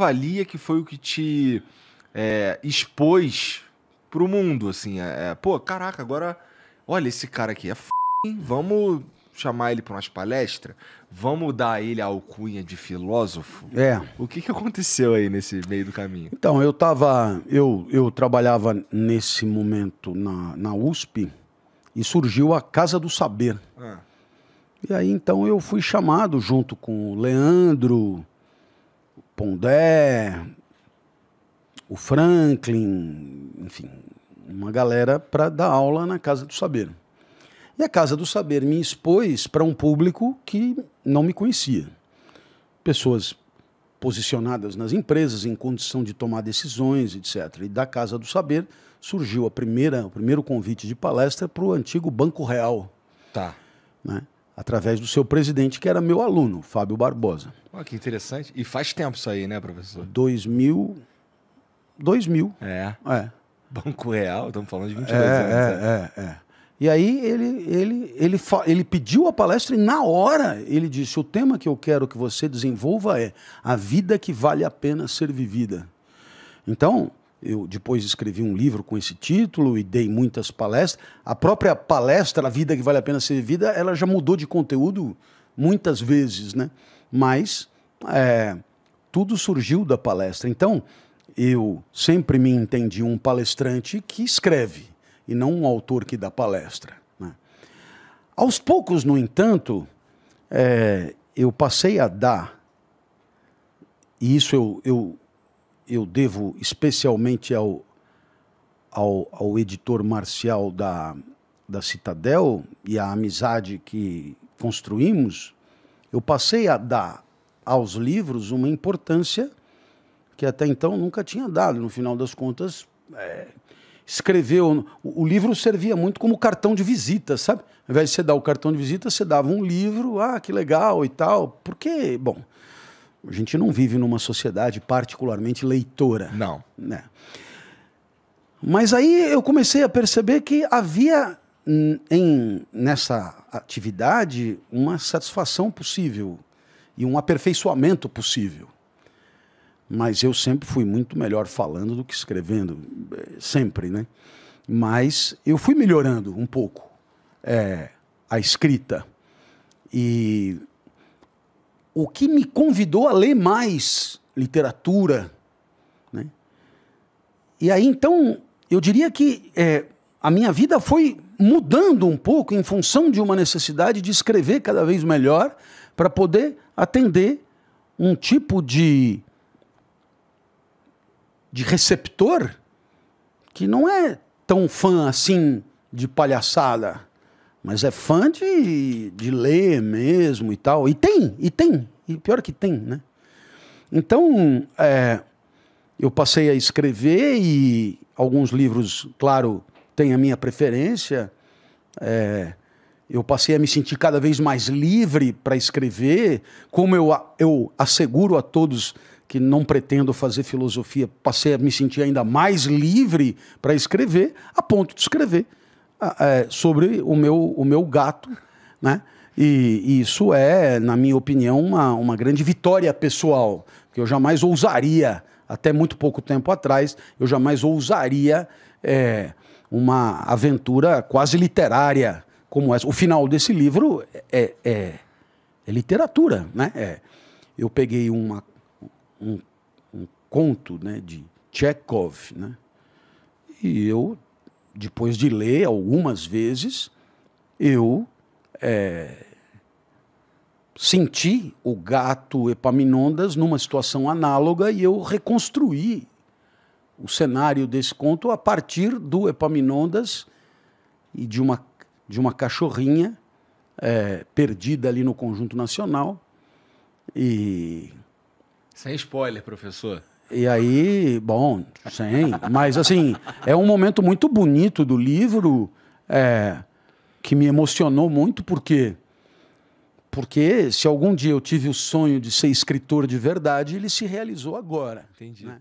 avalia que foi o que te expôs pro mundo, assim? Pô, caraca, agora, olha, esse cara aqui é hein? Vamos chamar ele para umas palestras? Vamos dar a ele a alcunha de filósofo? O que aconteceu aí nesse meio do caminho? Então, eu trabalhava nesse momento na USP e surgiu a Casa do Saber. E aí, então, eu fui chamado junto com o Leandro, o Pondé, o Franklin, enfim, uma galera para dar aula na Casa do Saber. E a Casa do Saber me expôs para um público que não me conhecia. Pessoas posicionadas nas empresas, em condição de tomar decisões, etc. E da Casa do Saber surgiu o primeiro convite de palestra para o antigo Banco Real. Tá. Né? Através do seu presidente, que era meu aluno, Fábio Barbosa. Olha que interessante. E faz tempo isso aí, né, professor? 2000. É. É. Banco Real, estamos falando de 22 anos. E aí ele pediu a palestra e na hora ele disse: o tema que eu quero que você desenvolva é a vida que vale a pena ser vivida. Então, eu depois escrevi um livro com esse título e dei muitas palestras. A própria palestra, A Vida que Vale a Pena Ser Vivida, ela já mudou de conteúdo muitas vezes, né? Mas tudo surgiu da palestra. Então, eu sempre me entendi um palestrante que escreve e não um autor que dá palestra. Né? Aos poucos, no entanto, eu passei a dar, e isso eu devo especialmente ao editor Marcial da Citadel e a amizade que construímos, eu passei a dar aos livros uma importância que até então nunca tinha dado. No final das contas, o livro servia muito como cartão de visita, sabe? Ao invés de você dar o cartão de visita, você dava um livro, que legal e tal. Porque, bom, a gente não vive numa sociedade particularmente leitora. Não. Né? Mas aí eu comecei a perceber que havia nessa atividade uma satisfação possível e um aperfeiçoamento possível. Mas eu sempre fui muito melhor falando do que escrevendo, sempre, né? Mas eu fui melhorando um pouco a escrita. E o que me convidou a ler mais literatura, né? E aí, então, eu diria que a minha vida foi mudando um pouco em função de uma necessidade de escrever cada vez melhor para poder atender um tipo de receptor que não é tão fã assim de palhaçada, mas é fã de ler mesmo e tal. E pior que tem, né? Então, eu passei a escrever e alguns livros, claro, têm a minha preferência. Eu passei a me sentir cada vez mais livre para escrever, como eu asseguro a todos que não pretendo fazer filosofia, passei a me sentir ainda mais livre para escrever, a ponto de escrever sobre o meu gato, né? E isso é, na minha opinião, uma grande vitória pessoal, que eu jamais ousaria, até muito pouco tempo atrás, eu jamais ousaria uma aventura quase literária como essa. O final desse livro é literatura, né? Eu peguei um conto, né, de Chekhov, né? E eu, depois de ler algumas vezes, eu senti o gato Epaminondas numa situação análoga e eu reconstruí o cenário desse conto a partir do Epaminondas e de uma cachorrinha perdida ali no Conjunto Nacional. Sem spoiler, professor. E aí, bom, mas assim, é um momento muito bonito do livro, que me emocionou muito, porque se algum dia eu tive o sonho de ser escritor de verdade, ele se realizou agora. Entendi. Né?